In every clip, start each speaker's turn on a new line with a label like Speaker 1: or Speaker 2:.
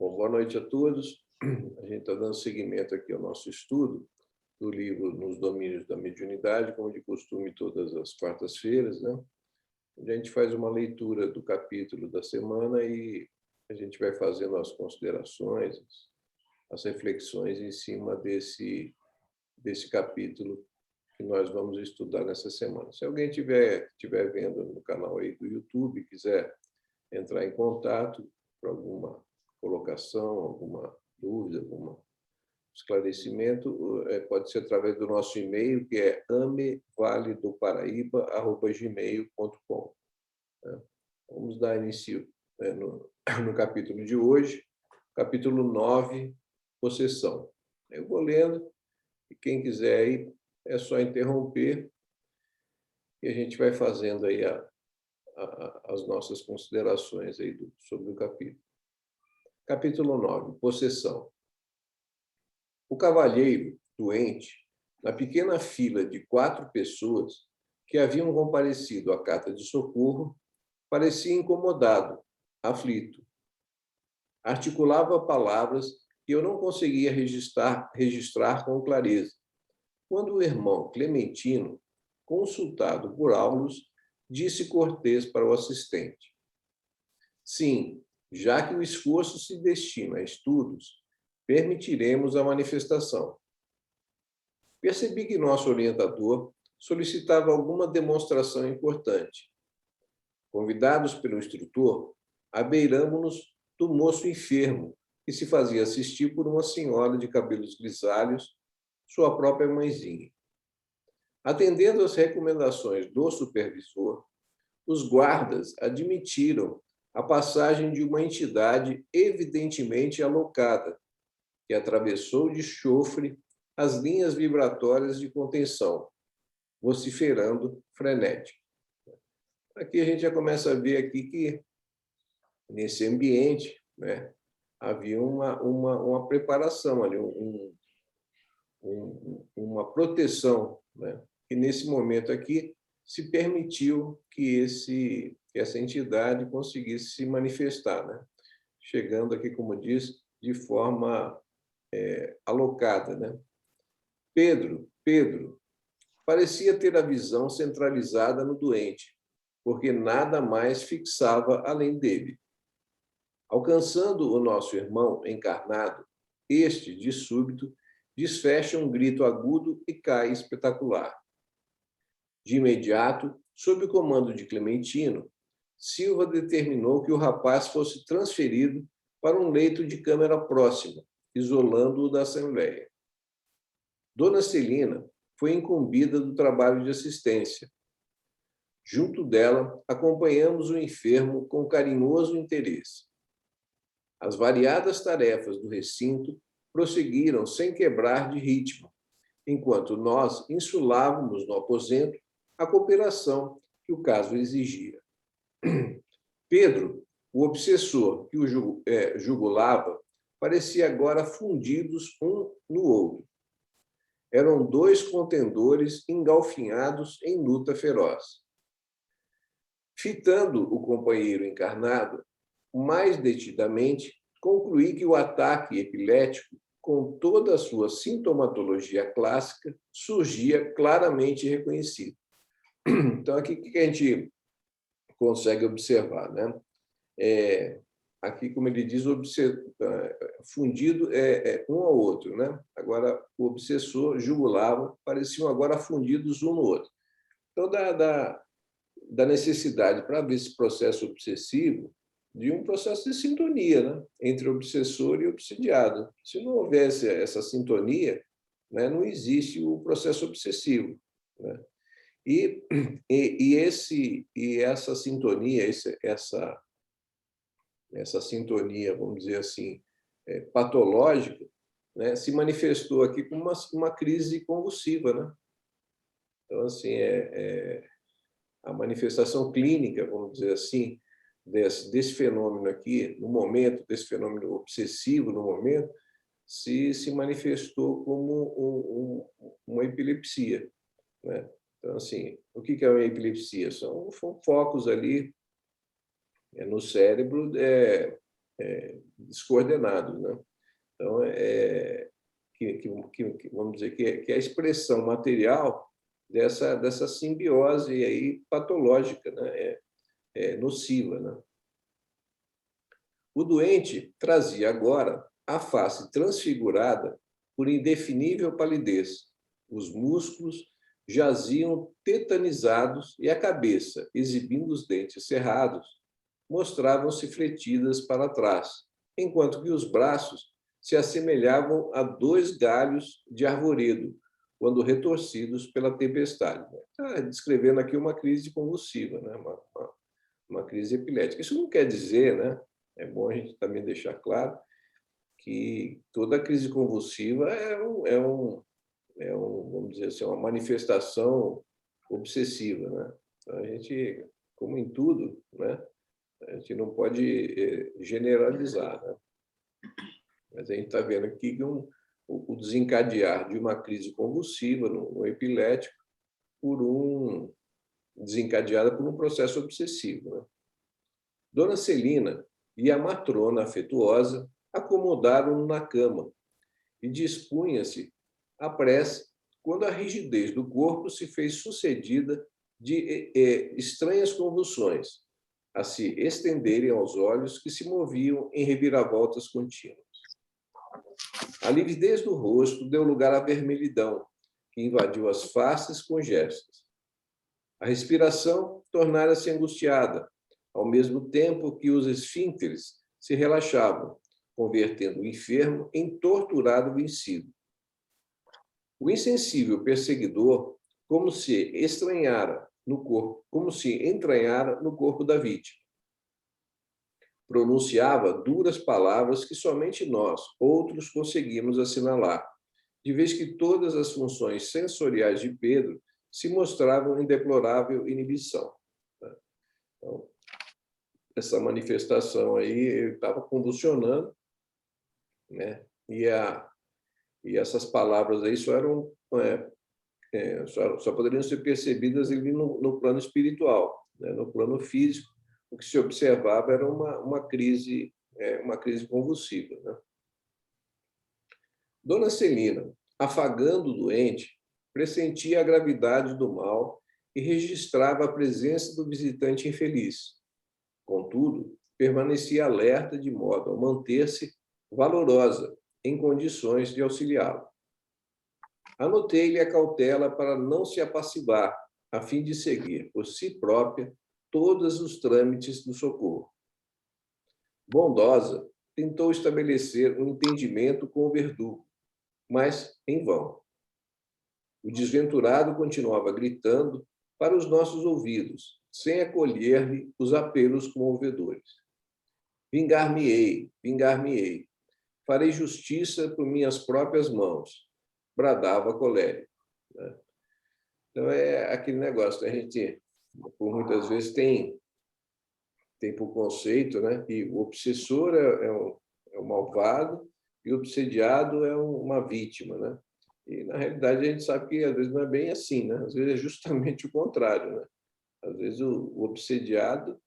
Speaker 1: Bom, boa noite a todos. A gente está dando seguimento aqui ao nosso estudo do livro Nos Domínios da Mediunidade, como de costume, todas as quartas-feiras, né? Onde a gente faz uma leitura do capítulo da semana e a gente vai fazendo as considerações, as reflexões em cima desse capítulo que nós vamos estudar nessa semana. Se alguém estiver vendo no canal aí do YouTube, quiser entrar em contato para alguma colocação, alguma dúvida, algum esclarecimento, pode ser através do nosso e-mail, que é amevaledoparaíba@gmail.com. Vamos dar início no capítulo de hoje, capítulo 9, possessão. Eu vou lendo, e quem quiser aí, é só interromper, e a gente vai fazendo aí as nossas considerações aí sobre o capítulo. Capítulo 9, possessão. O cavalheiro, doente, na pequena fila de 4 pessoas que haviam comparecido à carta de socorro, parecia incomodado, aflito. Articulava palavras que eu não conseguia registrar com clareza, quando o irmão Clementino, consultado por Aulus, disse cortês para o assistente: sim, já que o esforço se destina a estudos, permitiremos a manifestação. Percebi que nosso orientador solicitava alguma demonstração importante. Convidados pelo instrutor, abeiramo-nos do moço enfermo, que se fazia assistir por uma senhora de cabelos grisalhos, sua própria mãezinha. Atendendo às recomendações do supervisor, os guardas admitiram a passagem de uma entidade evidentemente alocada, que atravessou de chofre as linhas vibratórias de contenção, vociferando frenético. Aqui a gente já começa a ver aqui que, nesse ambiente, né, havia uma preparação ali, uma proteção, né, que nesse momento aqui se permitiu que essa entidade conseguisse se manifestar, né? Chegando aqui, como diz, de forma alocada, né? Pedro parecia ter a visão centralizada no doente, porque nada mais fixava além dele. Alcançando o nosso irmão encarnado, este, de súbito, desfecha um grito agudo e cai espetacular. De imediato, sob o comando de Clementino, Silva determinou que o rapaz fosse transferido para um leito de câmara próxima, isolando-o da Assembleia. Dona Celina foi incumbida do trabalho de assistência. Junto dela, acompanhamos o enfermo com carinhoso interesse. As variadas tarefas do recinto prosseguiram sem quebrar de ritmo, enquanto nós insulávamos no aposento a cooperação que o caso exigia. Pedro, o obsessor que o jugulava, parecia agora fundidos um no outro. Eram 2 contendores engalfinhados em luta feroz. Fitando o companheiro encarnado, mais detidamente, concluí que o ataque epilético, com toda a sua sintomatologia clássica, surgia claramente reconhecido. Então, aqui o que a gente consegue observar, né? Aqui, como ele diz, fundido um ao outro, né? Agora, o obsessor jugulava, pareciam agora fundidos um no outro. Então, da necessidade, para ver esse processo obsessivo, de um processo de sintonia, né, entre o obsessor e o obsidiado. Se não houvesse essa sintonia, né, não existe o processo obsessivo, né? E essa sintonia, essa sintonia, vamos dizer assim, patológica, né, se manifestou aqui como uma crise convulsiva, né? Então, assim, a manifestação clínica, vamos dizer assim, desse fenômeno aqui, no momento, desse fenômeno obsessivo no momento, se manifestou como uma epilepsia, né? Então, assim, o que é uma epilepsia? São focos ali no cérebro descoordenados, né? Então, vamos dizer que é a expressão material dessa simbiose aí patológica, né? Nociva, né? O doente trazia agora a face transfigurada por indefinível palidez. Os músculos jaziam tetanizados e a cabeça, exibindo os dentes cerrados, mostravam-se fletidas para trás, enquanto que os braços se assemelhavam a 2 galhos de arvoredo, quando retorcidos pela tempestade. Está descrevendo aqui uma crise convulsiva, né? Uma crise epilética. Isso não quer dizer, né? É bom a gente também deixar claro que toda crise convulsiva vamos dizer assim, uma manifestação obsessiva, né? Então, a gente, como em tudo, né? A gente não pode generalizar, né? Mas a gente está vendo aqui que o desencadear de uma crise convulsiva no epilético desencadeada por um processo obsessivo, né? Dona Celina e a matrona afetuosa acomodaram-no na cama e dispunha-se à prece quando a rigidez do corpo se fez sucedida de estranhas convulsões, a se estenderem aos olhos que se moviam em reviravoltas contínuas. A lividez do rosto deu lugar à vermelhidão, que invadiu as faces com gestos. A respiração tornara-se angustiada, ao mesmo tempo que os esfíncteres se relaxavam, convertendo o enfermo em torturado vencido. O insensível perseguidor, como se entranhara no corpo da vítima. Pronunciava duras palavras que somente nós, outros, conseguimos assinalar, de vez que todas as funções sensoriais de Pedro se mostravam em deplorável inibição. Então, essa manifestação aí, ele estava convulsionando, né? E essas palavras aí só poderiam ser percebidas ali no plano espiritual, né? No plano físico, o que se observava era uma crise convulsiva, né? Dona Celina, afagando o doente, pressentia a gravidade do mal e registrava a presença do visitante infeliz. Contudo, permanecia alerta de modo a manter-se valorosa, em condições de auxiliá-lo. Anotei-lhe a cautela para não se apassivar, a fim de seguir, por si própria, todos os trâmites do socorro. Bondosa, tentou estabelecer um entendimento com o verdugo, mas em vão. O desventurado continuava gritando para os nossos ouvidos, sem acolher-lhe os apelos comovedores. Vingar-me-ei, vingar-me-ei. Farei justiça por minhas próprias mãos, bradava colérico. Então, é aquele negócio, né? A gente, por muitas vezes, tem por conceito, né, que o obsessor é um malvado e o obsediado é uma vítima, né? E, na realidade, a gente sabe que, às vezes, não é bem assim, né? Às vezes é justamente o contrário, né? Às vezes, o obsediado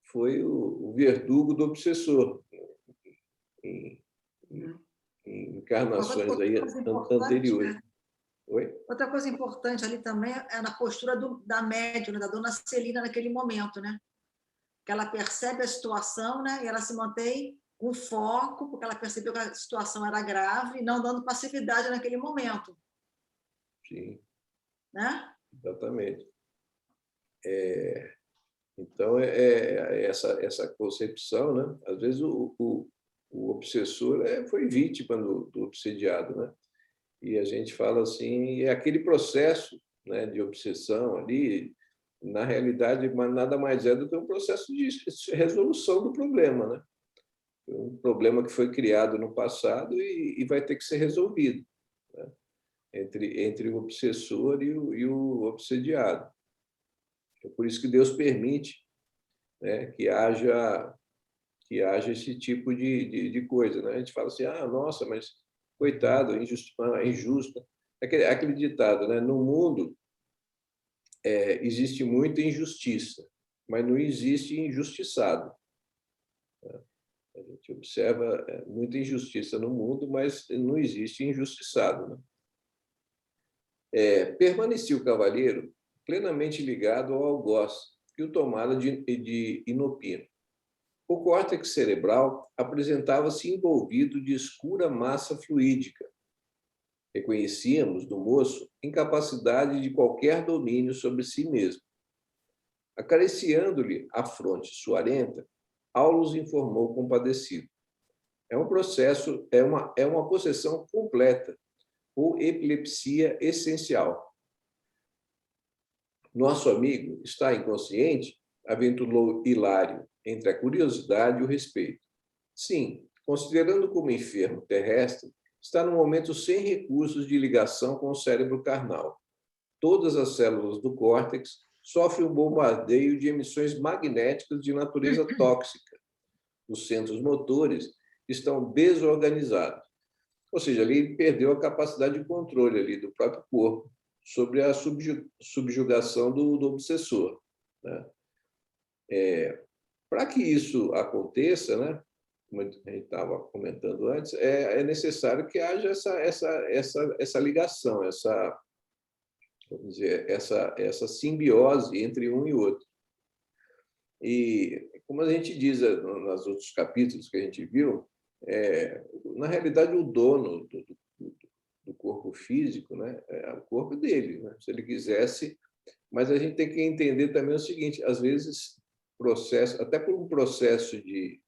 Speaker 1: foi o verdugo do obsessor, em encarnações aí anteriores.
Speaker 2: Né?
Speaker 1: Oi?
Speaker 2: Outra coisa importante ali também é na postura da médium, né, da Dona Celina naquele momento, né? Que ela percebe a situação, né? E ela se mantém com foco, porque ela percebeu que a situação era grave, não dando passividade naquele momento.
Speaker 1: Sim.
Speaker 2: Né?
Speaker 1: Exatamente. Então, essa concepção, né? Às vezes o obsessor foi vítima do obsediado, né? E a gente fala assim, é aquele processo, né, de obsessão ali, na realidade, nada mais é do que um processo de resolução do problema, né? Um problema que foi criado no passado e vai ter que ser resolvido, né? Entre o obsessor e o obsediado. É por isso que Deus permite, né, que haja esse tipo de coisa, né? A gente fala assim, nossa, mas coitado, injusto. Aquele ditado, né? No mundo existe muita injustiça, mas não existe injustiçado. gente observa muita injustiça no mundo, mas não existe injustiçado, né? Permanecia o cavalheiro plenamente ligado ao algoz, que o tomara de inopino. O córtex cerebral apresentava-se envolvido de escura massa fluídica. Reconhecíamos no moço incapacidade de qualquer domínio sobre si mesmo. Acariciando-lhe a fronte suarenta, Aulus informou compadecido. É um processo, é uma possessão completa, ou epilepsia essencial. Nosso amigo está inconsciente? Aventurou Hilário, entre a curiosidade e o respeito. Sim, considerando como enfermo terrestre, está no momento sem recursos de ligação com o cérebro carnal. Todas as células do córtex sofrem um bombardeio de emissões magnéticas de natureza tóxica. Os centros motores estão desorganizados. Ou seja, ali ele perdeu a capacidade de controle ali do próprio corpo sobre a subjugação do obsessor, né? Para que isso aconteça, né, como a gente estava comentando antes, é necessário que haja essa ligação, vamos dizer, essa simbiose entre um e outro. E, como a gente diz nos outros capítulos que a gente viu, na realidade, o dono do corpo físico, né, é o corpo dele, né? Se ele quisesse. Mas a gente tem que entender também o seguinte: às vezes, até por um processo de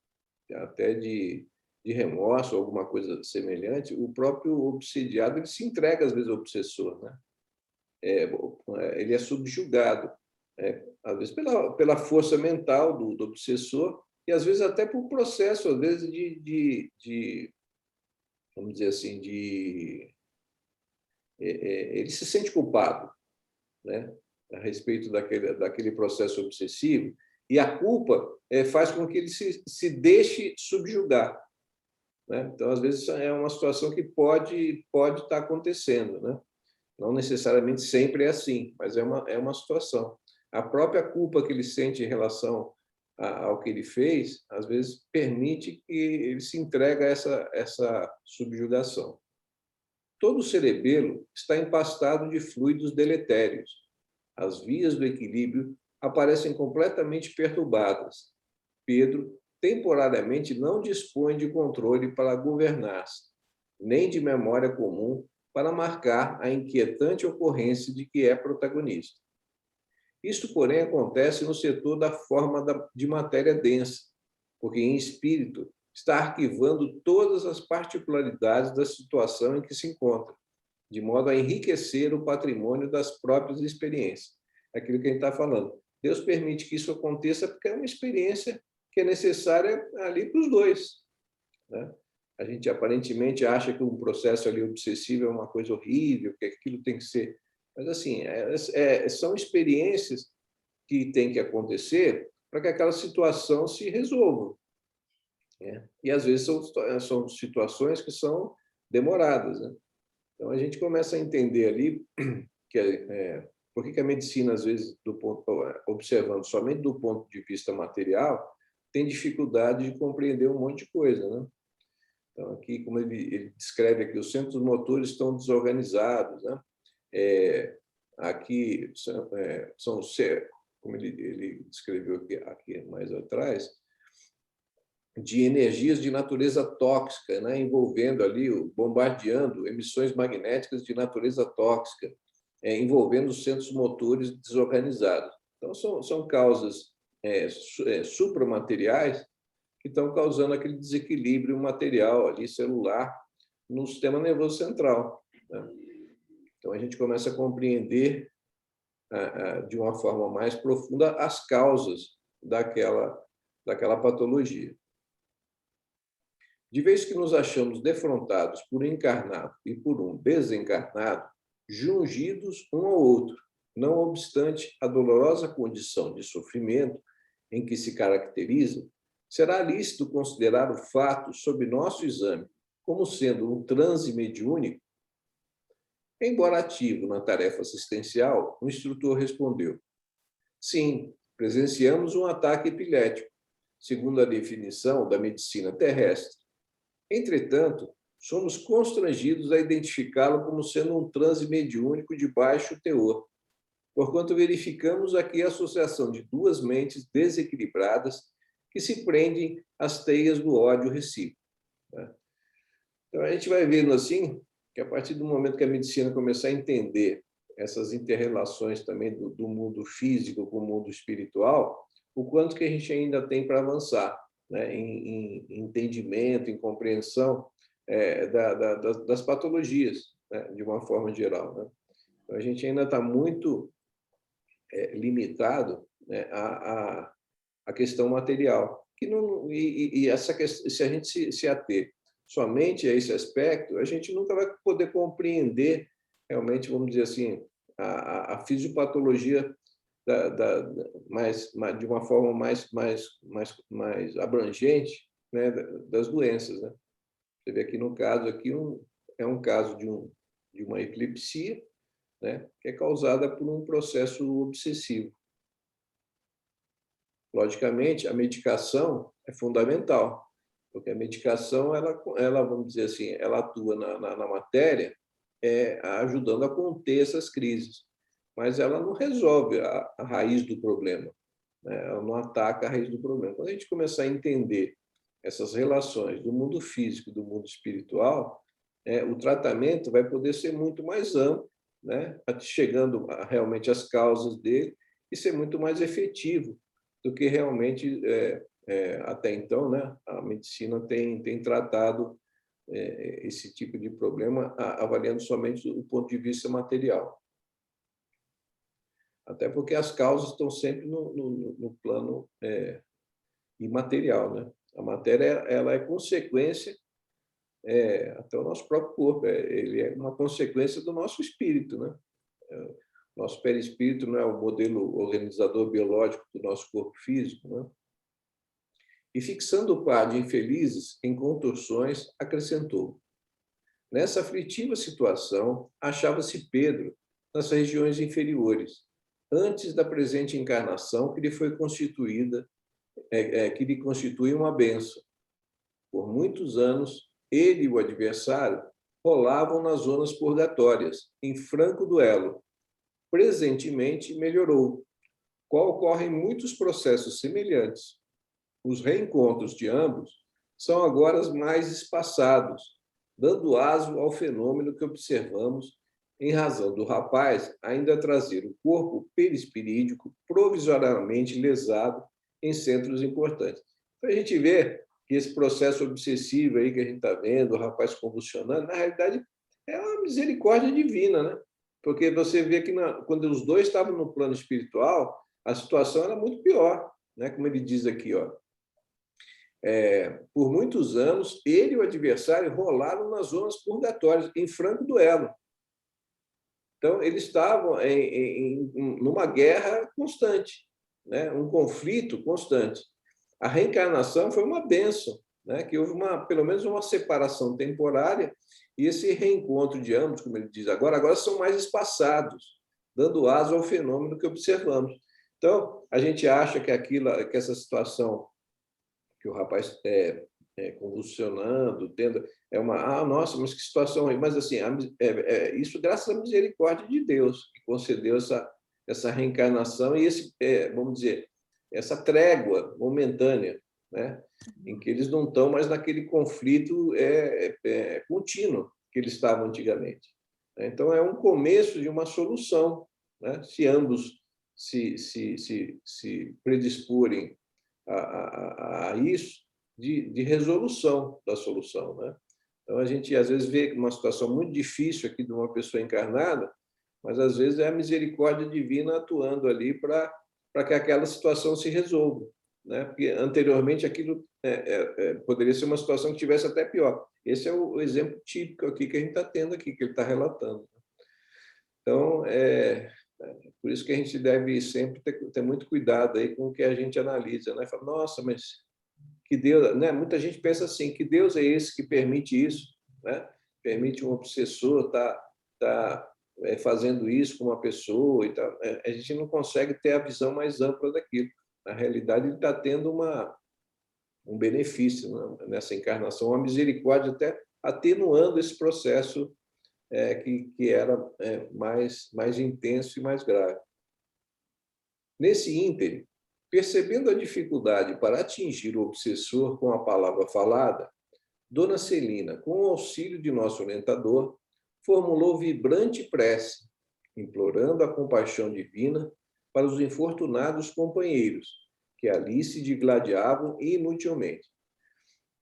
Speaker 1: remorso, alguma coisa semelhante, o próprio obsidiado ele se entrega às vezes ao obsessor, né? Ele é subjugado, às vezes pela força mental do obsessor e às vezes até por processo, às vezes vamos dizer assim, ele se sente culpado, né, a respeito daquele processo obsessivo, e a culpa faz com que ele se deixe subjugar, né? Então, às vezes, é uma situação que pode estar acontecendo, né? Não necessariamente sempre é assim, mas é uma situação. A própria culpa que ele sente em relação ao que ele fez, às vezes, permite que ele se entregue a essa subjugação. Todo o cerebelo está empastado de fluidos deletérios. As vias do equilíbrio aparecem completamente perturbadas. Pedro, temporariamente, não dispõe de controle para governar-se, nem de memória comum para marcar a inquietante ocorrência de que é protagonista. Isto, porém, acontece no setor da forma de matéria densa, porque em espírito está arquivando todas as particularidades da situação em que se encontra, de modo a enriquecer o patrimônio das próprias experiências. É aquilo que a gente está falando. Deus permite que isso aconteça porque é uma experiência que é necessária ali para os dois, né? A gente aparentemente acha que um processo ali obsessivo é uma coisa horrível, que aquilo tem que ser... Mas, assim, são experiências que têm que acontecer para que aquela situação se resolva, né? E, às vezes, são situações que são demoradas, né? Então, a gente começa a entender ali que por que a medicina, às vezes, observando somente do ponto de vista material, tem dificuldade de compreender um monte de coisa, né? Então, aqui, como ele descreve aqui, os centros motores estão desorganizados, né? Aqui são, como ele descreveu aqui mais atrás, de energias de natureza tóxica, né? Envolvendo ali, bombardeando emissões magnéticas de natureza tóxica, envolvendo os centros motores desorganizados. Então, são causas supramateriais que estão causando aquele desequilíbrio material ali, celular, no sistema nervoso central, né? Então, a gente começa a compreender de uma forma mais profunda as causas daquela patologia. De vez que nos achamos defrontados por um encarnado e por um desencarnado, jungidos um ao outro, não obstante a dolorosa condição de sofrimento em que se caracteriza, será lícito considerar o fato sob nosso exame como sendo um transe mediúnico? Embora ativo na tarefa assistencial, o instrutor respondeu: sim, presenciamos um ataque epilético. segundo a definição da medicina terrestre. Entretanto, somos constrangidos a identificá-lo como sendo um transe mediúnico de baixo teor, porquanto verificamos aqui a associação de duas mentes desequilibradas que se prendem às teias do ódio recíproco. Então, a gente vai vendo assim que, a partir do momento que a medicina começar a entender essas inter-relações também do mundo físico com o mundo espiritual, o quanto que a gente ainda tem para avançar, né, em entendimento, em compreensão das patologias, né, de uma forma geral. Né? Então, a gente ainda está muito limitado, né, à questão material. Que não, essa questão, se a gente se ater somente a esse aspecto, a gente nunca vai poder compreender realmente, vamos dizer assim, a fisiopatologia de uma forma mais abrangente, né, das doenças. Né? Você vê aqui no caso, é um caso de uma epilepsia, né, que é causada por um processo obsessivo. Logicamente, a medicação é fundamental, porque a medicação, ela vamos dizer assim, ela atua na matéria, ajudando a conter essas crises, mas ela não resolve a raiz do problema, né? Ela não ataca a raiz do problema. Quando a gente começar a entender essas relações do mundo físico e do mundo espiritual, o tratamento vai poder ser muito mais amplo, né? Chegando realmente às causas dele e ser muito mais efetivo do que realmente, até então, né, a medicina tem tratado esse tipo de problema, avaliando somente o ponto de vista material. Até porque as causas estão sempre no plano imaterial. Né? A matéria, ela é consequência, até o nosso próprio corpo, ele é uma consequência do nosso espírito. Né? Nosso perispírito não é o modelo organizador biológico do nosso corpo físico. Né? E fixando o par de infelizes em contorções, acrescentou: nessa aflitiva situação, achava-se Pedro nas regiões inferiores, antes da presente encarnação que lhe foi constituída, que lhe constitui uma bênção. Por muitos anos, ele e o adversário rolavam nas zonas purgatórias, em franco duelo. Presentemente, melhorou, qual ocorrem muitos processos semelhantes. Os reencontros de ambos são agora mais espaçados, dando aso ao fenômeno que observamos em razão do rapaz ainda trazer o corpo perispirídico provisoriamente lesado em centros importantes. Então, a gente vê que esse processo obsessivo aí que a gente está vendo, o rapaz convulsionando, na realidade, é uma misericórdia divina, né? Porque você vê que quando os dois estavam no plano espiritual, a situação era muito pior, né? Como ele diz aqui, ó. Por muitos anos, ele e o adversário rolaram nas zonas purgatórias, em franco duelo. Então, eles estavam numa guerra constante, né? Um conflito constante. A reencarnação foi uma bênção, né? Que houve pelo menos uma separação temporária, e esse reencontro de ambos, como ele diz agora são mais espaçados, dando aso ao fenômeno que observamos. Então, a gente acha que essa situação que o rapaz convulsionando, nossa, mas que situação ruim. Mas, assim, isso graças à misericórdia de Deus, que concedeu essa reencarnação e vamos dizer, essa trégua momentânea, né? Em que eles não estão mais naquele conflito contínuo que eles estavam antigamente. Então, é um começo de uma solução, né? Se ambos se predisporem a isso, de resolução da solução. Né? Então, a gente, às vezes, vê uma situação muito difícil aqui de uma pessoa encarnada, mas, às vezes, é a misericórdia divina atuando ali para que aquela situação se resolva. Né? Porque, anteriormente, aquilo poderia ser uma situação que tivesse até pior. Esse é o exemplo típico aqui que a gente está tendo aqui, que ele está relatando. Então, por isso que a gente deve sempre ter muito cuidado aí com o que a gente analisa, né? Fala, nossa, mas que Deus, né? Muita gente pensa assim, que Deus é esse que permite isso, né? Permite um obsessor tá fazendo isso com uma pessoa e tal. A gente não consegue ter a visão mais ampla daquilo. Na realidade, ele está tendo um benefício, né, nessa encarnação, uma misericórdia até atenuando esse processo que era mais intenso e mais grave. Nesse ínterim, percebendo a dificuldade para atingir o obsessor com a palavra falada, Dona Celina, com o auxílio de nosso orientador, formulou vibrante prece, implorando a compaixão divina para os infortunados companheiros que ali se digladiavam inutilmente.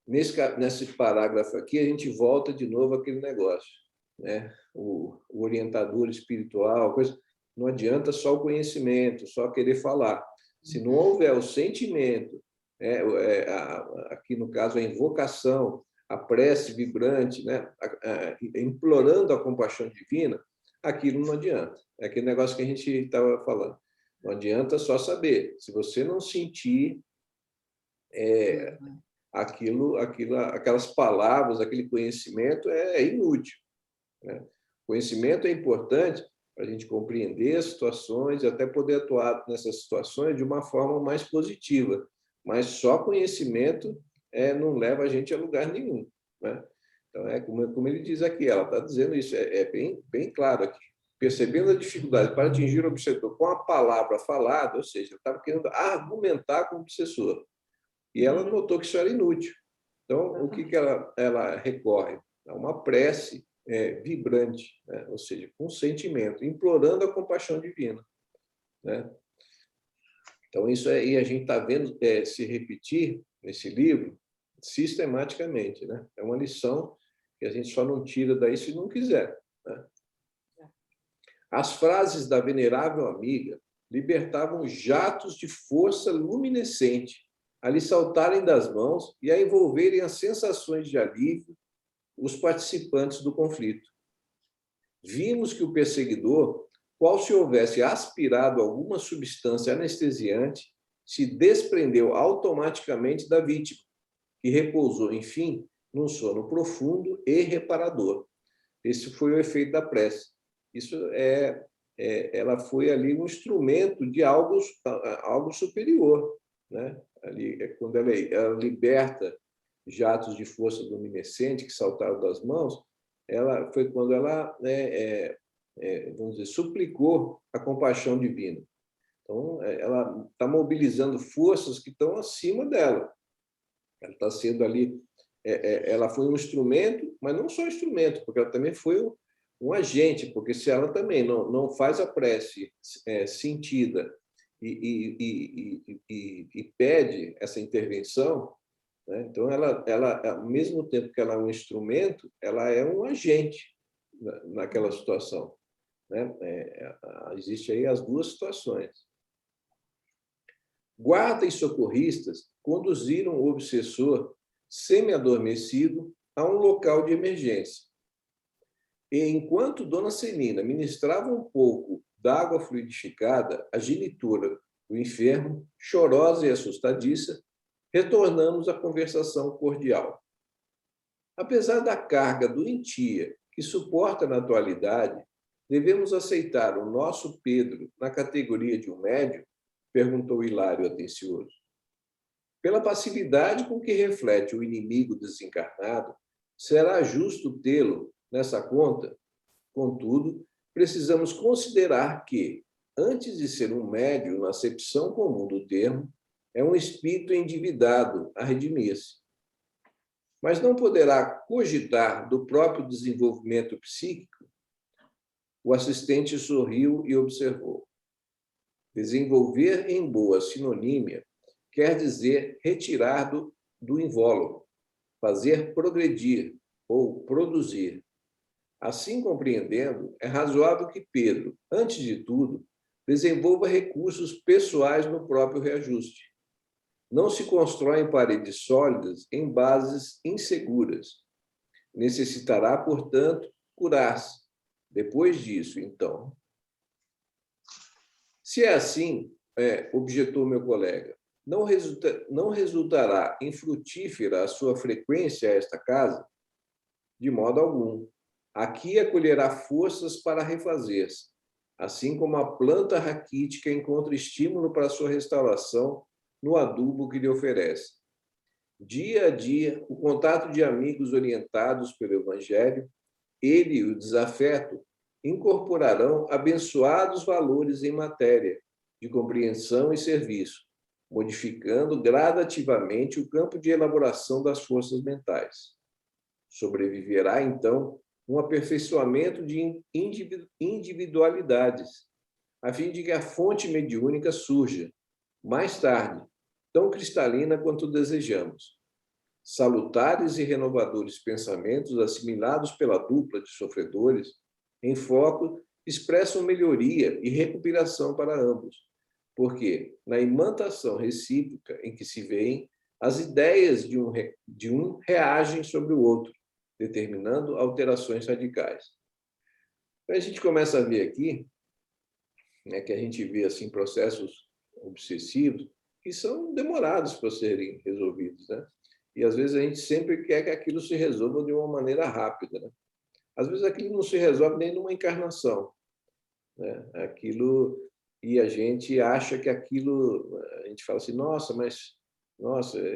Speaker 1: Nesse parágrafo aqui, a gente volta de novo àquele negócio, né? O orientador espiritual, coisa, não adianta só o conhecimento, só querer falar. Se não houver o sentimento, aqui no caso a invocação, a prece vibrante, né? Implorando a compaixão divina, aquilo não adianta. É aquele negócio que a gente estava falando. Não adianta só saber. Se você não sentir aquelas palavras, aquele conhecimento, é inútil, né? Conhecimento é importante para a gente compreender as situações e até poder atuar nessas situações de uma forma mais positiva. Mas só conhecimento não leva a gente a lugar nenhum, né? Então, como ele diz aqui, ela está dizendo isso, bem claro aqui. Percebendo a dificuldade para atingir o obsessor com a palavra falada, ou seja, estava querendo argumentar com o obsessor. E ela notou que isso era inútil. Então, o que ela recorre? A uma prece vibrante, né? Ou seja, com sentimento, implorando a compaixão divina, né? Então, isso e a gente está vendo se repetir nesse livro sistematicamente, né? É uma lição que a gente só não tira daí se não quiser, né? As frases da venerável amiga libertavam jatos de força luminescente a lhe saltarem das mãos e a envolverem as sensações de alívio os participantes do conflito. Vimos que o perseguidor, qual se houvesse aspirado alguma substância anestesiante, se desprendeu automaticamente da vítima, que repousou, enfim, num sono profundo e reparador. Esse foi o efeito da prece. Isso ela foi ali um instrumento de algo superior, né? Ali, quando ela liberta jatos de força luminescente que saltaram das mãos, foi quando ela, vamos dizer, suplicou a compaixão divina. Então, ela está mobilizando forças que estão acima dela. Ela está sendo ali, ela foi um instrumento, mas não só instrumento, porque ela também foi um agente, porque se ela também não faz a prece sentida e pede essa intervenção, né? Então, ela, ao mesmo tempo que ela é um instrumento, ela é um agente naquela situação, né? Existe aí as duas situações. Guarda e socorristas conduziram o obsessor semi-adormecido a um local de emergência. E, enquanto Dona Celina ministrava um pouco d'água fluidificada à genitora do enfermo, chorosa e assustadiça, retornamos à conversação cordial. Apesar da carga doentia que suporta na atualidade, devemos aceitar o nosso Pedro na categoria de um médium? Perguntou Hilário atencioso. Pela passividade com que reflete o inimigo desencarnado, será justo tê-lo nessa conta? Contudo, precisamos considerar que, antes de ser um médium na acepção comum do termo, é um espírito endividado a redimir-se. Mas não poderá cogitar do próprio desenvolvimento psíquico? O assistente sorriu e observou. Desenvolver em boa sinonímia quer dizer retirar do invólucro, fazer progredir ou produzir. Assim compreendendo, é razoável que Pedro, antes de tudo, desenvolva recursos pessoais no próprio reajuste. Não se constroem paredes sólidas em bases inseguras. Necessitará, portanto, curar-se. Depois disso, então. Se é assim, objetou meu colega, não resultará infrutífera a sua frequência a esta casa? De modo algum. Aqui acolherá forças para refazer-se, assim como a planta raquítica encontra estímulo para sua restauração no adubo que lhe oferece. Dia a dia, o contato de amigos orientados pelo Evangelho, ele e o desafeto incorporarão abençoados valores em matéria de compreensão e serviço, modificando gradativamente o campo de elaboração das forças mentais. Sobreviverá, então, um aperfeiçoamento de individualidades, a fim de que a fonte mediúnica surja, mais tarde, tão cristalina quanto desejamos. Salutares e renovadores pensamentos assimilados pela dupla de sofredores, em foco, expressam melhoria e recuperação para ambos, porque, na imantação recíproca em que se veem, as ideias de um reagem sobre o outro, determinando alterações radicais. Então, a gente começa a ver aqui, né, que a gente vê assim, processos obsessivos que são demorados para serem resolvidos, né? E, às vezes, a gente sempre quer que aquilo se resolva de uma maneira rápida, né? Às vezes, aquilo não se resolve nem numa encarnação, né? E a gente acha que aquilo... A gente fala assim, nossa,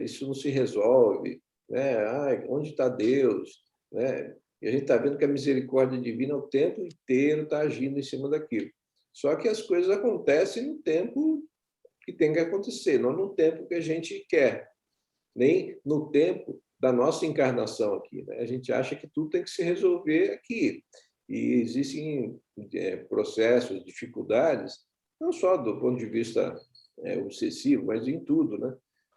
Speaker 1: isso não se resolve, né? Ai, onde está Deus? Né? E a gente está vendo que a misericórdia divina o tempo inteiro está agindo em cima daquilo. Só que as coisas acontecem no tempo que tem que acontecer, não no tempo que a gente quer, nem no tempo da nossa encarnação aqui, né? A gente acha que tudo tem que se resolver aqui. E existem processos, dificuldades, não só do ponto de vista obsessivo, mas em tudo, né?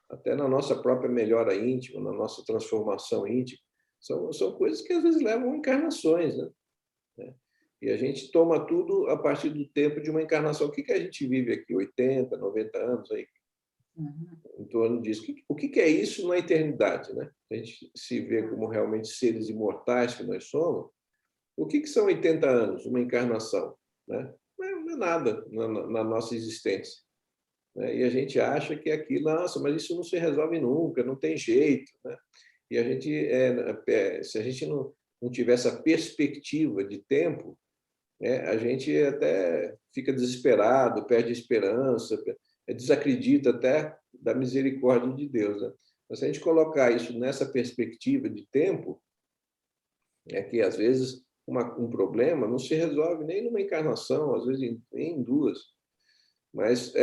Speaker 1: Até na nossa própria melhora íntima, na nossa transformação íntima. São coisas que, às vezes, levam encarnações, né? E a gente toma tudo a partir do tempo de uma encarnação. O que a gente vive aqui? 80, 90 anos aí, em torno disso. O que é isso na eternidade, né? A gente se vê como realmente seres imortais que nós somos. O que são 80 anos, uma encarnação, né? Não é nada na nossa existência, né? E a gente acha que aquilo, nossa, mas isso não se resolve nunca, não tem jeito, né? E a gente, se a gente não tiver essa perspectiva de tempo, né, a gente até fica desesperado, perde a esperança, desacredita até da misericórdia de Deus, né? Mas se a gente colocar isso nessa perspectiva de tempo, é que, às vezes, um problema não se resolve nem numa encarnação, às vezes nem em duas, mas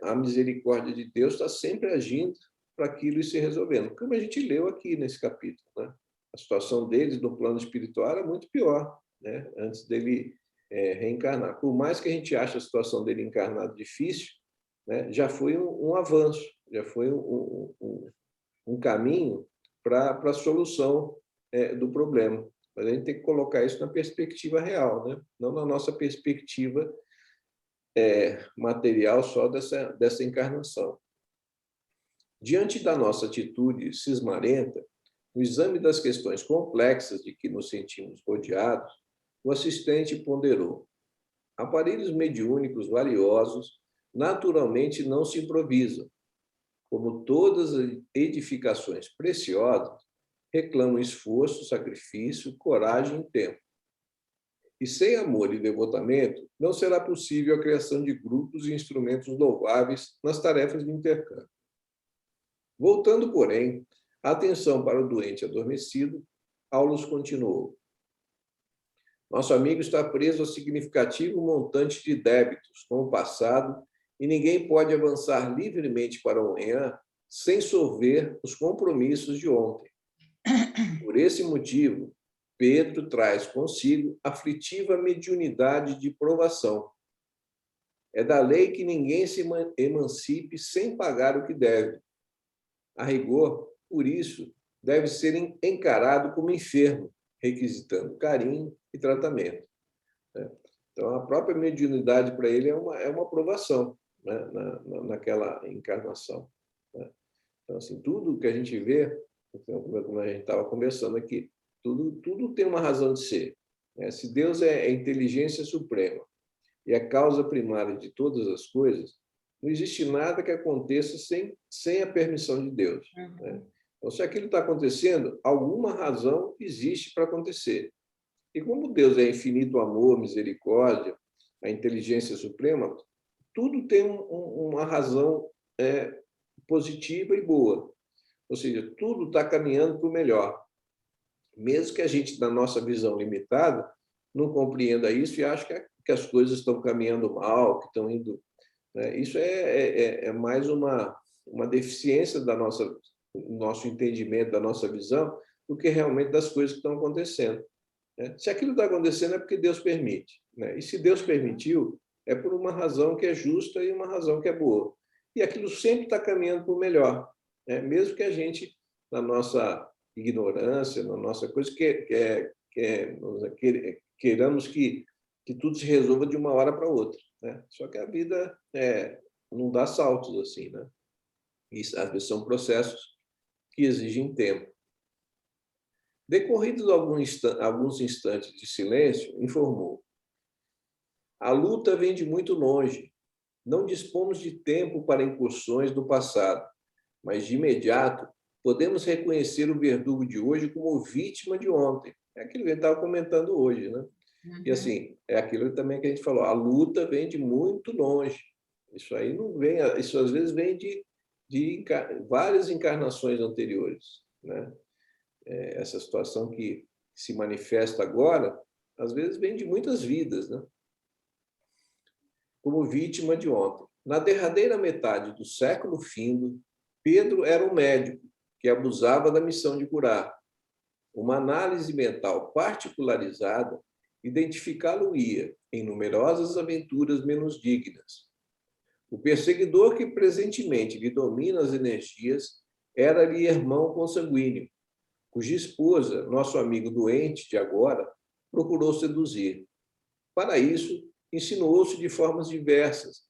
Speaker 1: a misericórdia de Deus está sempre agindo para aquilo ir se resolvendo, como a gente leu aqui nesse capítulo, né? A situação deles no plano espiritual era muito pior, né? Antes dele reencarnar. Por mais que a gente ache a situação dele encarnado difícil, né, já foi um avanço, já foi um caminho para a solução do problema. Mas a gente tem que colocar isso na perspectiva real, né? Não na nossa perspectiva material só dessa encarnação. Diante da nossa atitude cismarenta, no exame das questões complexas de que nos sentimos rodeados, o assistente ponderou: aparelhos mediúnicos valiosos naturalmente não se improvisam. Como todas as edificações preciosas, reclamam esforço, sacrifício, coragem e tempo. E sem amor e devotamento, não será possível a criação de grupos e instrumentos louváveis nas tarefas de intercâmbio. Voltando, porém, a atenção para o doente adormecido, Aulus continuou: nosso amigo está preso a significativo montante de débitos com o passado e ninguém pode avançar livremente para o amanhã sem solver os compromissos de ontem. Por esse motivo, Pedro traz consigo aflitiva mediunidade de provação. É da lei que ninguém se emancipe sem pagar o que deve. A rigor, por isso, deve ser encarado como enfermo, requisitando carinho e tratamento. Então, a própria mediunidade para ele é uma provação, né, naquela encarnação. Então, assim, tudo que a gente vê, como a gente estava conversando aqui, tudo tem uma razão de ser. Se Deus é a inteligência suprema e a causa primária de todas as coisas, não existe nada que aconteça sem a permissão de Deus. Então, se aquilo está acontecendo, alguma razão existe para acontecer. E como Deus é infinito amor, misericórdia, a inteligência suprema, tudo tem uma razão positiva e boa. Ou seja, tudo está caminhando para o melhor. Mesmo que a gente, na nossa visão limitada, não compreenda isso e ache que as coisas estão caminhando mal, que estão indo... Né? Isso é mais uma deficiência do nosso entendimento, da nossa visão, do que realmente das coisas que estão acontecendo. Né? Se aquilo está acontecendo é porque Deus permite. Né? E se Deus permitiu, é por uma razão que é justa e uma razão que é boa. E aquilo sempre está caminhando para o melhor. Né? Mesmo que a gente, na nossa ignorância, na nossa coisa, queiramos que tudo se resolva de uma hora para outra. Né? Só que a vida não dá saltos assim. Né? E, às vezes, são processos que exigem tempo. Decorridos alguns instantes de silêncio, informou: a luta vem de muito longe. Não dispomos de tempo para incursões do passado, mas de imediato podemos reconhecer o verdugo de hoje como vítima de ontem. É aquilo que ele estava comentando hoje, né? E assim, é aquilo também que a gente falou, a luta vem de muito longe. Isso aí não vem, isso às vezes vem de várias encarnações anteriores, né? Essa situação que se manifesta agora, às vezes vem de muitas vidas, né? Como vítima de ontem. Na derradeira metade do século findo, Pedro era um médico que abusava da missão de curar. Uma análise mental particularizada identificá-lo-ia em numerosas aventuras menos dignas. O perseguidor que presentemente lhe domina as energias era-lhe irmão consanguíneo, cuja esposa, nosso amigo doente de agora, procurou seduzir. Para isso, insinuou-se de formas diversas,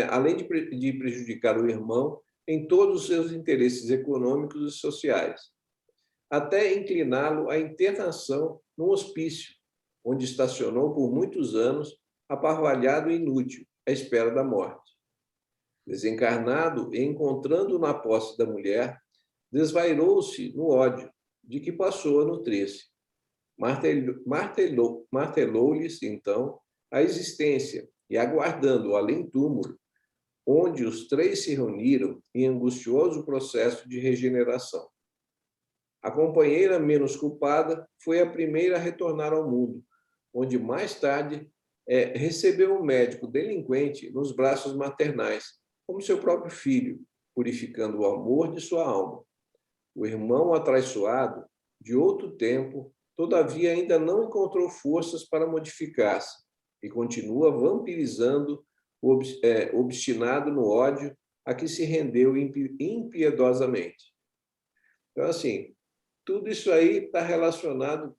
Speaker 1: além de prejudicar o irmão em todos os seus interesses econômicos e sociais, até incliná-lo à internação num hospício, onde estacionou por muitos anos, aparvalhado e inútil, à espera da morte. Desencarnado e encontrando na posse da mulher, desvairou-se no ódio de que passou a nutrir-se. Martelou-lhes, então, a existência e, aguardando o além-túmulo, onde os três se reuniram em angustioso processo de regeneração. A companheira menos culpada foi a primeira a retornar ao mundo, onde mais tarde recebeu um médico delinquente nos braços maternais, como seu próprio filho, purificando o amor de sua alma. O irmão atraiçoado, de outro tempo, todavia ainda não encontrou forças para modificar-se e continua vampirizando, obstinado no ódio a que se rendeu impiedosamente. Então, assim, tudo isso aí está relacionado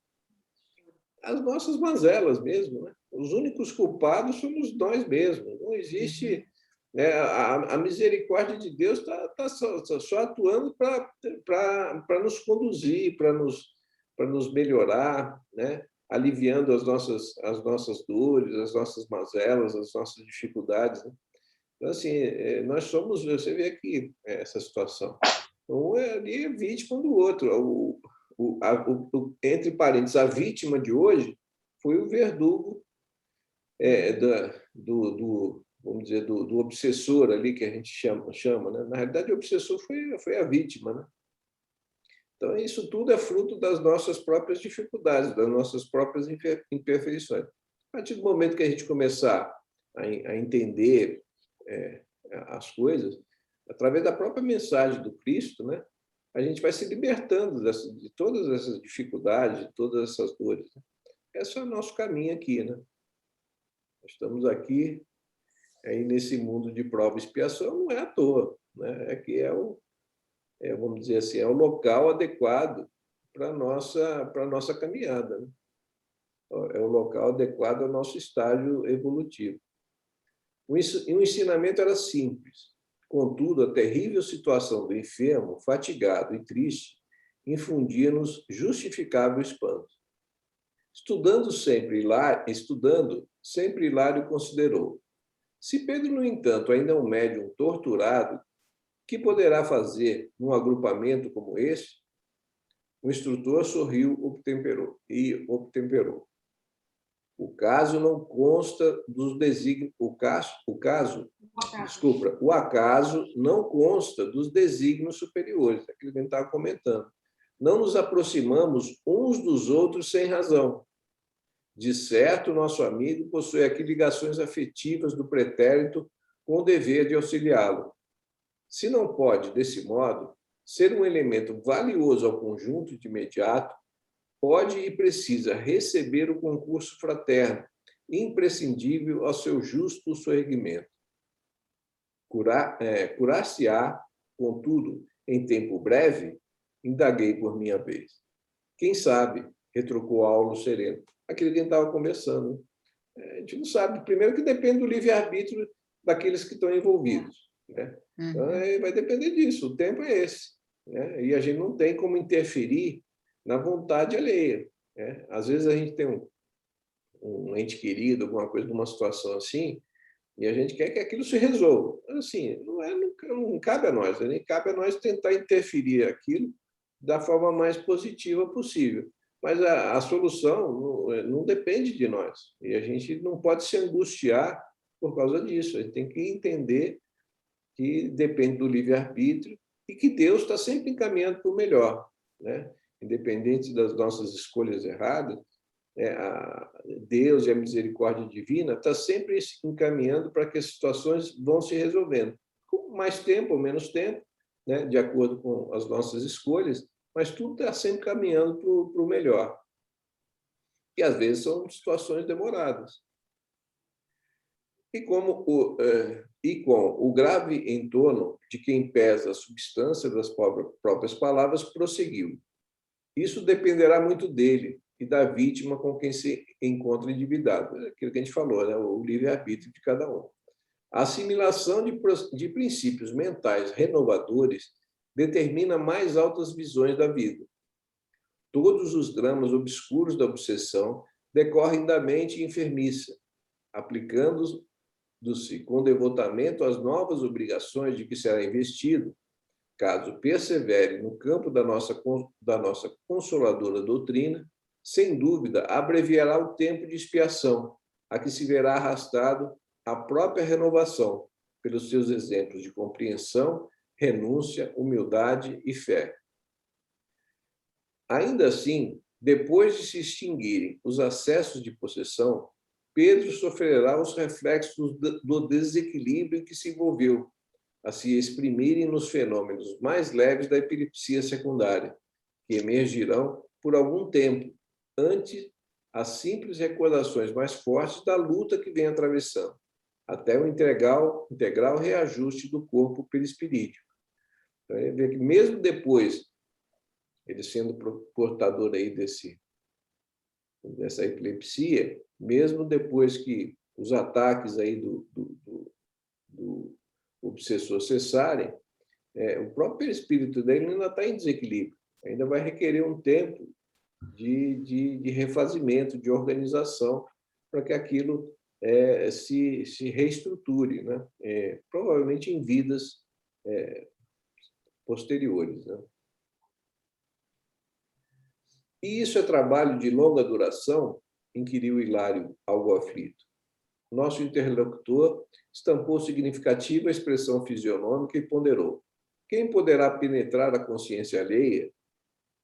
Speaker 1: às nossas mazelas mesmo. Né? Os únicos culpados somos nós mesmos. Não existe... Né? A misericórdia de Deus está só atuando para nos conduzir, para nos melhorar, né? Aliviando as nossas dores, as nossas mazelas, as nossas dificuldades. Né? Então, assim, nós somos... Você vê aqui essa situação. Um ali é vítima do outro. Entre parênteses, a vítima de hoje foi o verdugo vamos dizer, do obsessor ali, que a gente chama, né? Na realidade, o obsessor foi a vítima, né? Então, isso tudo é fruto das nossas próprias dificuldades, das nossas próprias imperfeições. A partir do momento que a gente começar a entender as coisas, através da própria mensagem do Cristo, né? A gente vai se libertando de todas essas dificuldades, de todas essas dores. Né? Esse é o nosso caminho aqui, né? Estamos aqui aí nesse mundo de prova e expiação, não é à toa, né? É que vamos dizer assim, é o local adequado para a nossa caminhada, né? É o local adequado ao nosso estágio evolutivo. O ensinamento era simples, contudo, a terrível situação do enfermo, fatigado e triste, infundia-nos justificável espanto. Estudando, sempre Hilário considerou: se Pedro, no entanto, ainda é um médium torturado, que poderá fazer num agrupamento como este? O instrutor sorriu e obtemperou. O caso não consta dos desígnios. Desculpa, o acaso não consta dos desígnios superiores, aquilo que a gente estava comentando. Não nos aproximamos uns dos outros sem razão. De certo, nosso amigo possui aqui ligações afetivas do pretérito com o dever de auxiliá-lo. Se não pode, desse modo, ser um elemento valioso ao conjunto de imediato, pode e precisa receber o concurso fraterno, imprescindível ao seu justo sorrimento. Curar-se-á, contudo, em tempo breve, indaguei por minha vez. Quem sabe, retrucou Aulo sereno. Aquele que a gente estava conversando. A gente não sabe. Primeiro que depende do livre-arbítrio daqueles que estão envolvidos. Né? Então, vai depender disso. O tempo é esse. Né? E a gente não tem como interferir na vontade alheia. Né? Às vezes a gente tem um ente querido, alguma coisa, numa situação assim, e a gente quer que aquilo se resolva. Assim, não cabe a nós, nem cabe a nós tentar interferir aquilo da forma mais positiva possível. Mas a solução não depende de nós. E a gente não pode se angustiar por causa disso. A gente tem que entender que depende do livre-arbítrio e que Deus está sempre encaminhando para o melhor. Né? Independente das nossas escolhas erradas, Deus e a misericórdia divina está sempre encaminhando para que as situações vão se resolvendo. Com mais tempo ou menos tempo, né? De acordo com as nossas escolhas, mas tudo está sempre caminhando para o melhor. E, às vezes, são situações demoradas. E com o grave entorno de quem pesa a substância das próprias palavras, prosseguiu. Isso dependerá muito dele e da vítima com quem se encontra endividado. É aquilo que a gente falou, né? O livre-arbítrio de cada um. A assimilação de princípios mentais renovadores determina mais altas visões da vida. Todos os dramas obscuros da obsessão decorrem da mente enfermiça, aplicando-se com devotamento às novas obrigações de que será investido, caso persevere no campo da nossa consoladora doutrina, sem dúvida abreviará o tempo de expiação, a que se verá arrastado a própria renovação, pelos seus exemplos de compreensão, renúncia, humildade e fé. Ainda assim, depois de se extinguirem os acessos de possessão, Pedro sofrerá os reflexos do desequilíbrio em que se envolveu, a se exprimirem nos fenômenos mais leves da epilepsia secundária, que emergirão por algum tempo, ante as simples recordações mais fortes da luta que vem atravessando, até o integral reajuste do corpo perispirítico. Então, ele vê que mesmo depois, ele sendo portador aí dessa epilepsia, mesmo depois que os ataques aí do obsessor cessarem, o próprio perispírito dele ainda está em desequilíbrio, ainda vai requerer um tempo de refazimento, de organização, para que aquilo se reestruture, né? Provavelmente em vidas posteriores. Né? E isso é trabalho de longa duração? Inquiriu Hilário, algo aflito. Nosso interlocutor estampou significativa expressão fisionômica e ponderou. Quem poderá penetrar a consciência alheia?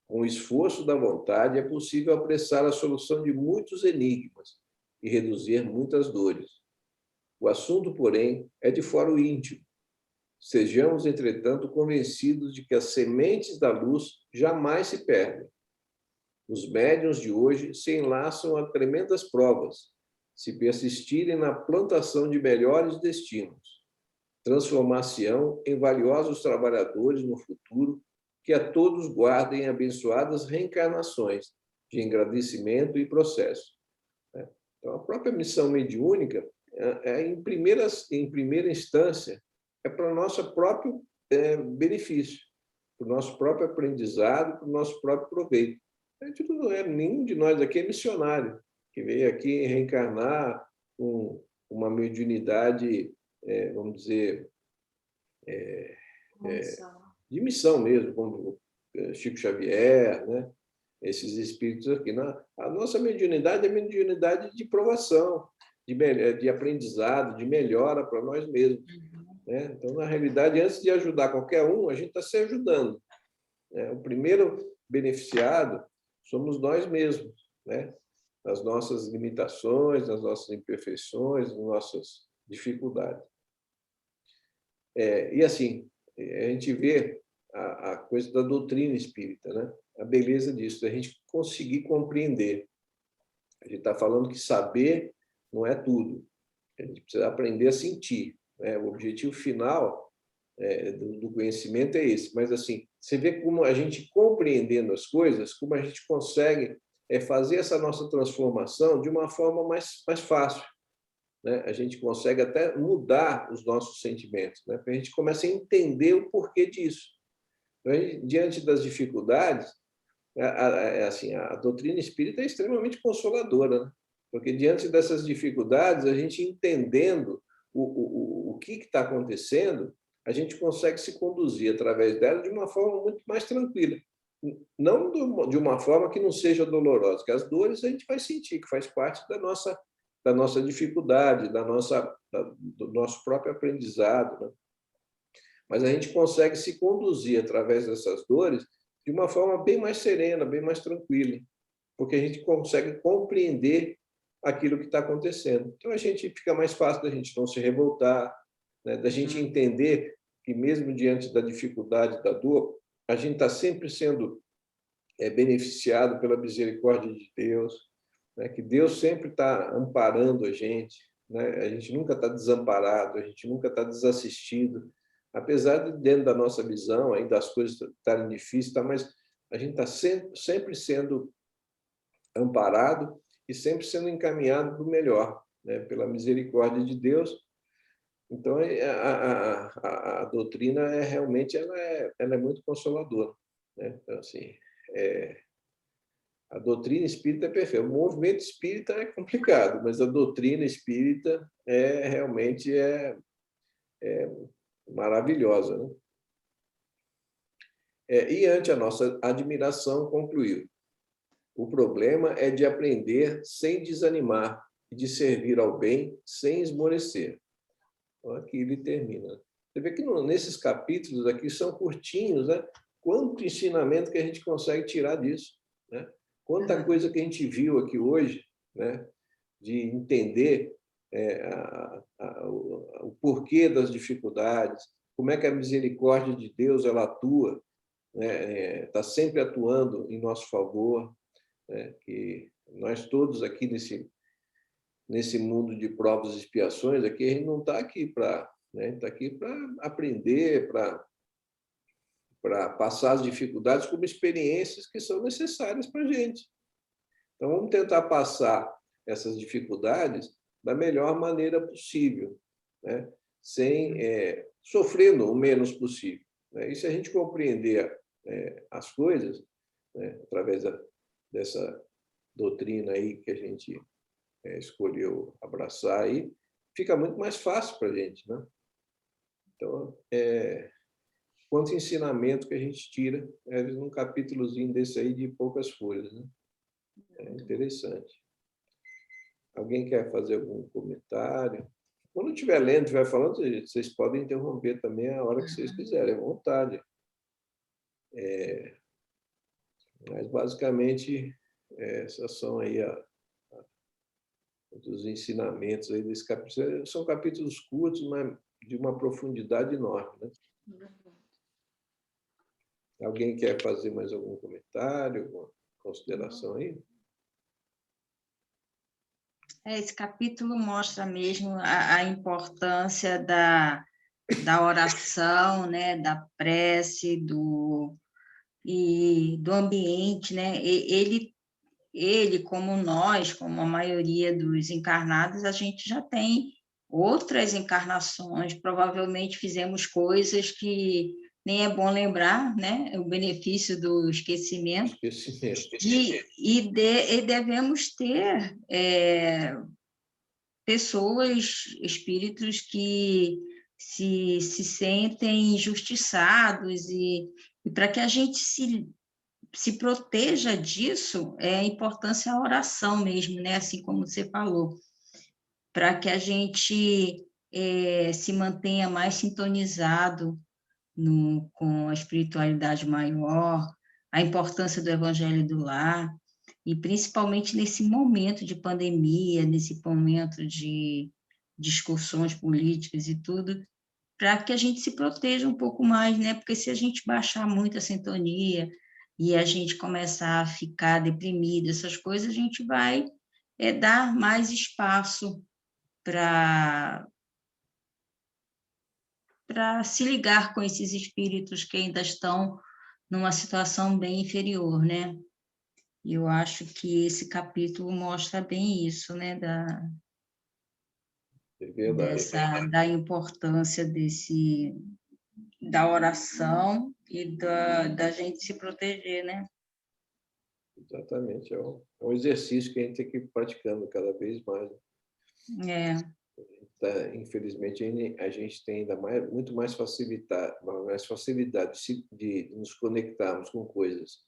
Speaker 1: Com o esforço da vontade é possível apressar a solução de muitos enigmas e reduzir muitas dores. O assunto, porém, é de fora o íntimo. Sejamos, entretanto, convencidos de que as sementes da luz jamais se perdem. Os médiuns de hoje se enlaçam a tremendas provas, se persistirem na plantação de melhores destinos. Transformar-se-ão em valiosos trabalhadores no futuro, que a todos guardem abençoadas reencarnações de engrandecimento e processo. Então, a própria missão mediúnica, em primeira instância, é para o nosso próprio benefício, para o nosso próprio aprendizado, para o nosso próprio proveito. A gente não nenhum de nós aqui é missionário, que veio aqui reencarnar com uma mediunidade, vamos dizer, de missão mesmo, como Chico Xavier, né? esses espíritos aqui. A nossa mediunidade é mediunidade de provação, de aprendizado, de melhora para nós mesmos. Né? Então, na realidade, antes de ajudar qualquer um, a gente está se ajudando. Né? O primeiro beneficiado somos nós mesmos, né? Nas nossas limitações, nas nossas imperfeições, nas nossas dificuldades. E assim, a gente vê a coisa da doutrina espírita, né? A beleza disso, a gente conseguir compreender. A gente está falando que saber não é tudo. A gente precisa aprender a sentir. Né? O objetivo final do conhecimento é esse. Mas, assim, você vê como a gente compreendendo as coisas, como a gente consegue fazer essa nossa transformação de uma forma mais fácil. Né? A gente consegue até mudar os nossos sentimentos, né? Porque a gente começa a entender o porquê disso. Então, diante das dificuldades, assim, a doutrina espírita é extremamente consoladora, né? Porque diante dessas dificuldades, a gente entendendo o que está acontecendo, a gente consegue se conduzir através dela de uma forma muito mais tranquila. Não de uma forma que não seja dolorosa, porque as dores a gente vai sentir, que faz parte da nossa dificuldade, do nosso próprio aprendizado. Né? Mas a gente consegue se conduzir através dessas dores de uma forma bem mais serena, bem mais tranquila, porque a gente consegue compreender aquilo que está acontecendo. Então, a gente fica mais fácil da gente não se revoltar, né? Da gente entender que, mesmo diante da dificuldade, da dor, a gente está sempre sendo beneficiado pela misericórdia de Deus, né? Que Deus sempre está amparando a gente, né? A gente nunca está desamparado, a gente nunca está desassistido, apesar de, dentro da nossa visão, ainda as coisas estarem difíceis, mas a gente está sempre sendo amparado e sempre sendo encaminhado para o melhor, né? Pela misericórdia de Deus. Então, a doutrina realmente ela é muito consoladora. Né? Então, assim, a doutrina espírita é perfeita. O movimento espírita é complicado, mas a doutrina espírita realmente é maravilhosa. Né? E, ante a nossa admiração, concluiu: o problema é de aprender sem desanimar e de servir ao bem sem esmorecer. Então, aqui ele termina. Você vê que nesses capítulos aqui são curtinhos, né? Quanto ensinamento que a gente consegue tirar disso, né? Quanta coisa que a gente viu aqui hoje, né? De entender o porquê das dificuldades, como é que a misericórdia de Deus ela atua, né? Está sempre atuando em nosso favor, né? Que nós todos aqui nesse mundo de provas e expiações, aqui a gente não está aqui para... Né? Está aqui para aprender, para passar as dificuldades como experiências que são necessárias para a gente. Então, vamos tentar passar essas dificuldades da melhor maneira possível, né? Sem sofrendo o menos possível. Né? E se a gente compreender as coisas, né? Através dessa doutrina aí que a gente escolheu abraçar, aí, fica muito mais fácil para a gente, né? Então, quanto ensinamento que a gente tira num capítulozinho desse aí de poucas folhas, né? É interessante. Alguém quer fazer algum comentário? Quando estiver lendo, estiver falando, vocês podem interromper também a hora que vocês quiserem, à vontade. Mas, basicamente, esses são aí os ensinamentos aí desse capítulo. São capítulos curtos, mas de uma profundidade enorme, né? Alguém quer fazer mais algum comentário, alguma consideração aí?
Speaker 3: Esse capítulo mostra mesmo a importância da oração, né, da prece, do ambiente, né? Ele, como nós, como a maioria dos encarnados, a gente já tem outras encarnações, provavelmente fizemos coisas que nem é bom lembrar, né? O benefício do esquecimento. E devemos ter pessoas, espíritos que se sentem injustiçados e para que a gente se proteja disso, é a importância da oração mesmo, né? Assim como você falou, para que a gente se mantenha mais sintonizado com a espiritualidade maior, a importância do Evangelho do Lar, e principalmente nesse momento de pandemia, nesse momento de discussões políticas e tudo, para que a gente se proteja um pouco mais, né? Porque se a gente baixar muito a sintonia e a gente começar a ficar deprimido, essas coisas, a gente vai dar mais espaço para se ligar com esses espíritos que ainda estão numa situação bem inferior, né? E eu acho que esse capítulo mostra bem isso, né?
Speaker 1: É verdade.
Speaker 3: Da importância da oração e da gente se proteger, né?
Speaker 1: Exatamente. É um exercício que a gente tem que ir praticando cada vez mais. Infelizmente, a gente tem ainda muito mais facilidade de nos conectarmos com coisas,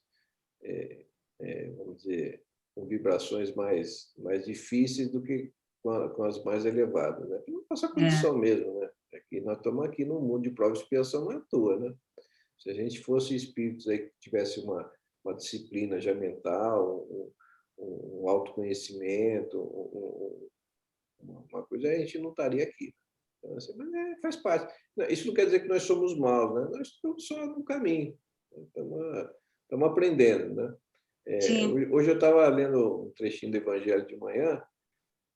Speaker 1: vamos dizer, com vibrações mais difíceis do que com as mais elevadas, né? Nossa condição mesmo, né? Nós estamos aqui num mundo de prova e expiação, não é à toa, né? Se a gente fosse espíritos aí que tivesse uma disciplina já mental, um autoconhecimento, uma coisa, a gente não estaria aqui. Então, assim, mas faz parte. Isso não quer dizer que nós somos maus, né? Nós estamos só no caminho. Estamos aprendendo, né? Hoje eu estava lendo um trechinho do Evangelho de manhã,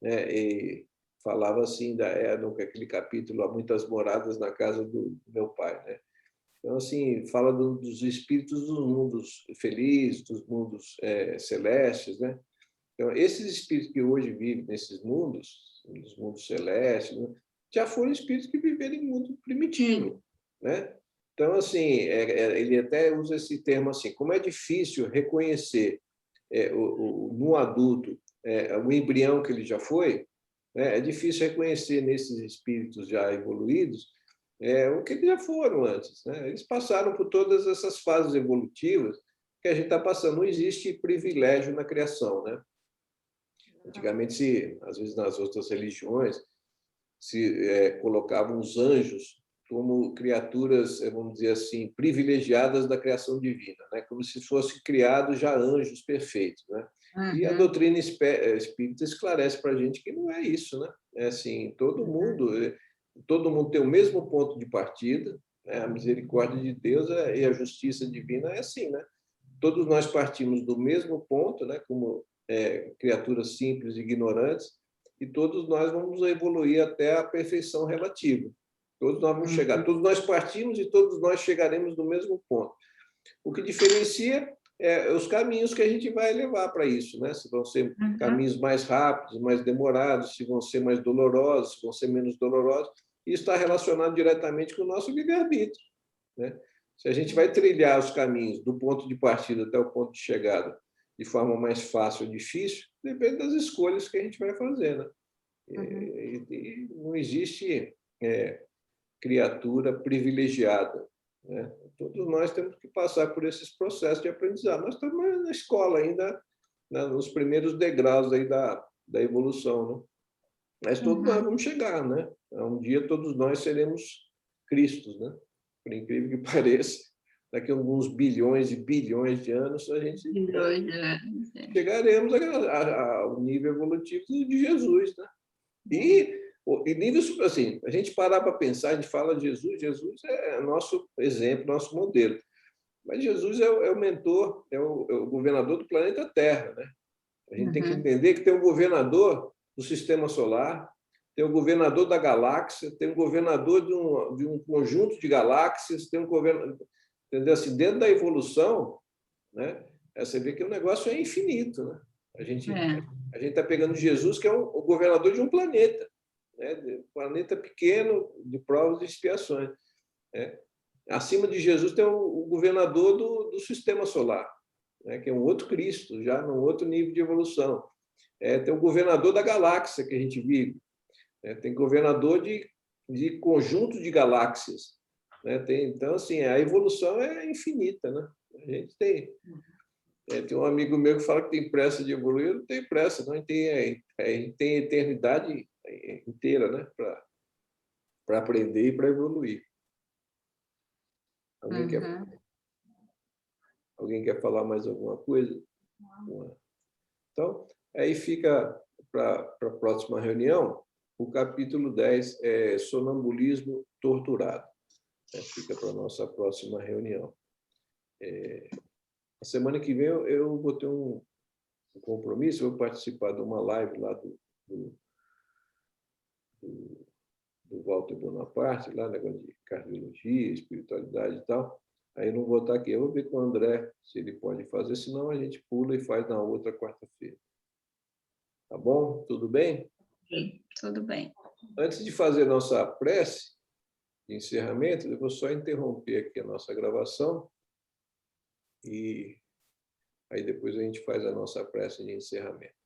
Speaker 1: né? E falava assim, naquele capítulo, há muitas moradas na casa do meu pai, né? Então, assim, fala dos espíritos dos mundos felizes, dos mundos celestes, né? Então, esses espíritos que hoje vivem nesses mundos, nos mundos celestes, né, já foram espíritos que viveram em mundo primitivo, né? Então, assim, ele até usa esse termo assim, como é difícil reconhecer no adulto o embrião que ele já foi, né? É difícil reconhecer nesses espíritos já evoluídos o que eles já foram antes, né? Eles passaram por todas essas fases evolutivas que a gente está passando. Não existe privilégio na criação, né? Antigamente, às vezes nas outras religiões, se colocavam os anjos como criaturas, vamos dizer assim, privilegiadas da criação divina, né? Como se fossem criados já anjos perfeitos, né? E a doutrina espírita esclarece para a gente que não é isso, né? É assim, todo mundo tem o mesmo ponto de partida, né? A misericórdia de Deus e a justiça divina é assim, né? Todos nós partimos do mesmo ponto, né? Como criaturas simples e ignorantes, e todos nós vamos evoluir até a perfeição relativa. Todos nós vamos chegar, todos nós partimos e todos nós chegaremos no mesmo ponto. O que diferencia os caminhos que a gente vai levar para isso, né? Se vão ser caminhos mais rápidos, mais demorados, se vão ser mais dolorosos, se vão ser menos dolorosos. Isso está relacionado diretamente com o nosso livre-arbítrio, né? Se a gente vai trilhar os caminhos do ponto de partida até o ponto de chegada de forma mais fácil ou difícil, depende das escolhas que a gente vai fazer, né? E não existe criatura privilegiada, né? Todos nós temos que passar por esses processos de aprendizado. Nós estamos na escola ainda, né, nos primeiros degraus aí da evolução, né? Mas todos nós vamos chegar, né? Um dia todos nós seremos Cristos, né? Por incrível que pareça, daqui a alguns bilhões e bilhões de anos a gente chegaremos ao nível evolutivo de Jesus, né? E nível, assim, a gente parar para pensar, a gente fala de Jesus é nosso exemplo, nosso modelo. Mas Jesus é o mentor, é o governador do planeta Terra, né? A gente tem que entender que tem um governador do sistema solar, tem o governador da galáxia, tem um governador de um conjunto de galáxias, tem um governador, entendeu? Assim, dentro da evolução, né? Você vê que o negócio é infinito, né? A gente está pegando Jesus, que é o governador de um planeta, né? Um planeta pequeno, de provas e expiações, né? Acima de Jesus tem o governador do sistema solar, né? Que é um outro Cristo, já num outro nível de evolução. Tem o governador da galáxia que a gente vive, né? Tem governador de conjunto de galáxias, né? Então, assim, a evolução é infinita, né? A gente tem Tem um amigo meu que fala que tem pressa de evoluir. Eu não tenho pressa, não. Tem eternidade inteira, né? Para aprender e para evoluir. Alguém quer falar mais alguma coisa? Então, aí fica para a próxima reunião, o capítulo 10 é sonambulismo torturado. Fica para a nossa próxima reunião. A semana que vem eu vou ter um compromisso, eu vou participar de uma live lá do Walter Bonaparte, lá, negócio de cardiologia, espiritualidade e tal. Aí não vou estar aqui. Eu vou ver com o André se ele pode fazer, senão a gente pula e faz na outra quarta-feira. Tá bom? Tudo bem?
Speaker 3: Sim, tudo bem.
Speaker 1: Antes de fazer nossa prece de encerramento, eu vou só interromper aqui a nossa gravação e aí depois a gente faz a nossa prece de encerramento.